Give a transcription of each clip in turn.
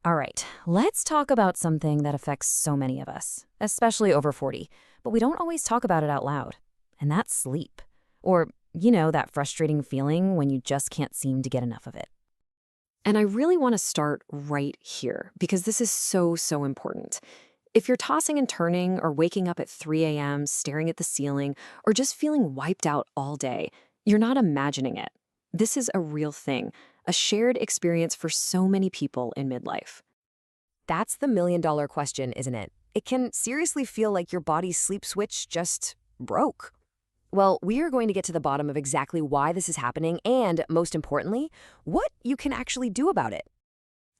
All right, let's talk about something that affects so many of us, especially over 40, but we don't always talk about it out loud, and that's sleep. Or, that frustrating feeling when you just can't seem to get enough of it. And I really want to start right here because this is so important. If you're tossing and turning or waking up at 3 a.m., staring at the ceiling, or just feeling wiped out all day, you're not imagining it. This is a real thing, a shared experience for so many people in midlife. That's the million-dollar question, isn't it? It can seriously feel like your body's sleep switch just broke. Well, we are going to get to the bottom of exactly why this is happening and, most importantly, what you can actually do about it.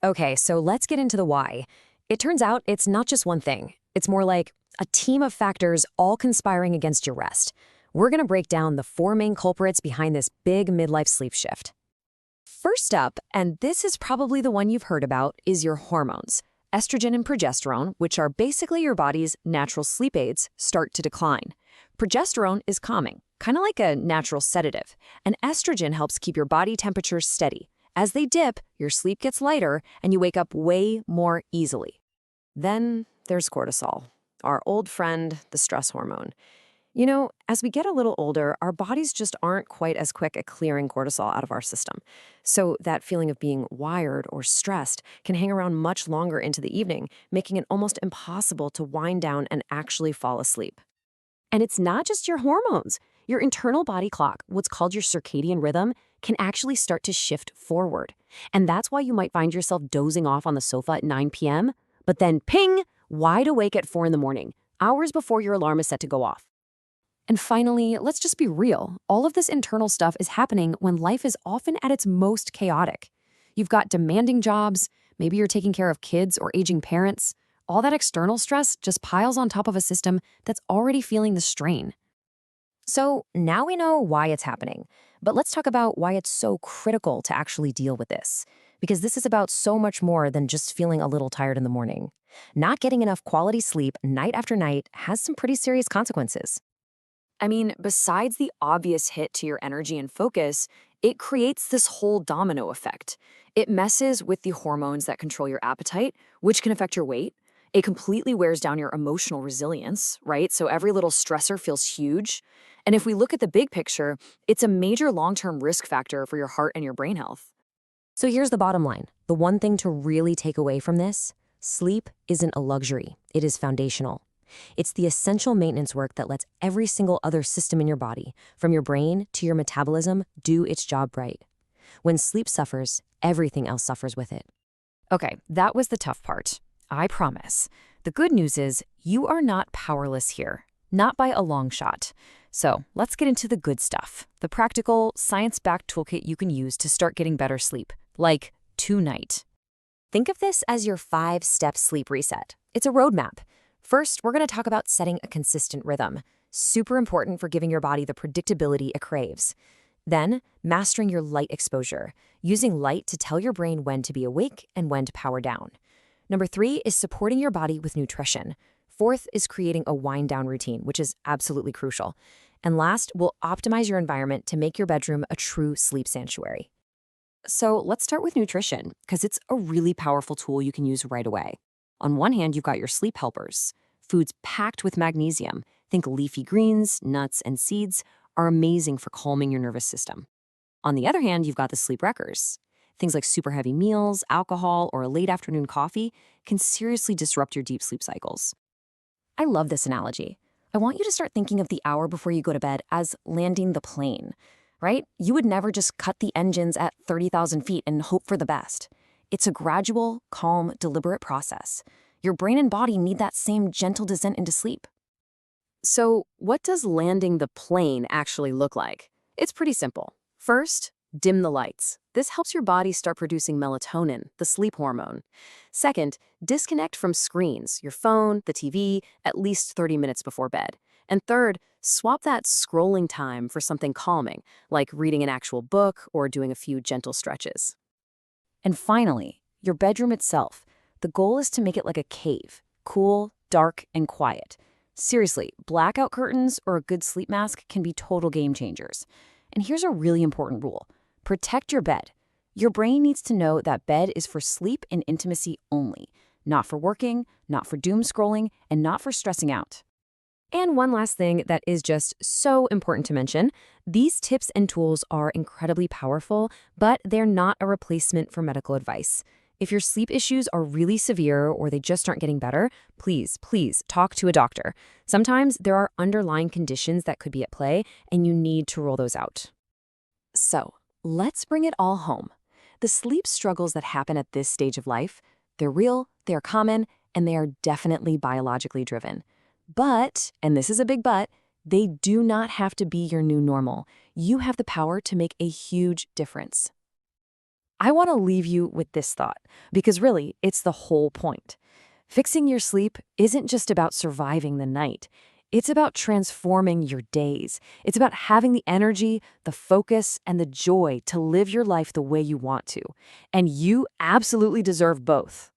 Okay, so let's get into the why. It turns out it's not just one thing. It's more like a team of factors all conspiring against your rest. We're going to break down the four main culprits behind this big midlife sleep shift. First up, and this is probably the one you've heard about, is your hormones. Estrogen and progesterone, which are basically your body's natural sleep aids, start to decline. Progesterone is calming, kind of like a natural sedative, and estrogen helps keep your body temperature steady. As they dip, your sleep gets lighter and you wake up way more easily. Then there's cortisol, our old friend, the stress hormone. As we get a little older, our bodies just aren't quite as quick at clearing cortisol out of our system. So that feeling of being wired or stressed can hang around much longer into the evening, making it almost impossible to wind down and actually fall asleep. And it's not just your hormones. Your internal body clock, what's called your circadian rhythm, can actually start to shift forward. And that's why you might find yourself dozing off on the sofa at 9 p.m., but then ping, wide awake at 4 in the morning, hours before your alarm is set to go off. And finally, let's just be real. All of this internal stuff is happening when life is often at its most chaotic. You've got demanding jobs, maybe you're taking care of kids or aging parents. All that external stress just piles on top of a system that's already feeling the strain. So now we know why it's happening, but let's talk about why it's so critical to actually deal with this. Because this is about so much more than just feeling a little tired in the morning. Not getting enough quality sleep night after night has some pretty serious consequences. I mean, besides the obvious hit to your energy and focus, it creates this whole domino effect. It messes with the hormones that control your appetite, which can affect your weight. It completely wears down your emotional resilience, right? So every little stressor feels huge. And if we look at the big picture, it's a major long-term risk factor for your heart and your brain health. So here's the bottom line. The one thing to really take away from this: sleep isn't a luxury. It is foundational. It's the essential maintenance work that lets every single other system in your body, from your brain to your metabolism, do its job right. When sleep suffers, everything else suffers with it. Okay, that was the tough part. I promise. The good news is you are not powerless here, not by a long shot. So let's get into the good stuff, the practical, science-backed toolkit you can use to start getting better sleep, like tonight. Think of this as your 5-step sleep reset. It's a roadmap. First, we're going to talk about setting a consistent rhythm. Super important for giving your body the predictability it craves. Then, mastering your light exposure, using light to tell your brain when to be awake and when to power down. Number 3 is supporting your body with nutrition. Fourth is creating a wind-down routine, which is absolutely crucial. And last, we'll optimize your environment to make your bedroom a true sleep sanctuary. So let's start with nutrition, because it's a really powerful tool you can use right away. On one hand, you've got your sleep helpers. Foods packed with magnesium, think leafy greens, nuts, and seeds, are amazing for calming your nervous system. On the other hand, you've got the sleep wreckers. Things like super heavy meals, alcohol, or a late afternoon coffee can seriously disrupt your deep sleep cycles. I love this analogy. I want you to start thinking of the hour before you go to bed as landing the plane, right? You would never just cut the engines at 30,000 feet and hope for the best. It's a gradual, calm, deliberate process. Your brain and body need that same gentle descent into sleep. So, what does landing the plane actually look like? It's pretty simple. First, dim the lights. This helps your body start producing melatonin, the sleep hormone. Second, disconnect from screens, your phone, the TV, at least 30 minutes before bed. And third, swap that scrolling time for something calming, like reading an actual book or doing a few gentle stretches. And finally, your bedroom itself. The goal is to make it like a cave, cool, dark, and quiet. Seriously, blackout curtains or a good sleep mask can be total game changers. And here's a really important rule. Protect your bed. Your brain needs to know that bed is for sleep and intimacy only, not for working, not for doom scrolling, and not for stressing out. And one last thing that is just so important to mention, these tips and tools are incredibly powerful, but they're not a replacement for medical advice. If your sleep issues are really severe or they just aren't getting better, please talk to a doctor. Sometimes there are underlying conditions that could be at play, and you need to rule those out. So, let's bring it all home. The sleep struggles that happen at this stage of life, they're real, they're common, and they are definitely biologically driven. But, and this is a big but, they do not have to be your new normal. You have the power to make a huge difference. I want to leave you with this thought, because really, it's the whole point. Fixing your sleep isn't just about surviving the night. It's about transforming your days. It's about having the energy, the focus, and the joy to live your life the way you want to. And you absolutely deserve both.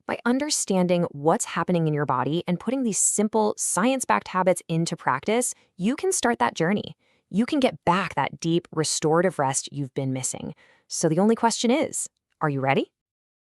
By understanding what's happening in your body and putting these simple, science-backed habits into practice, you can start that journey. You can get back that deep, restorative rest you've been missing. So the only question is, are you ready?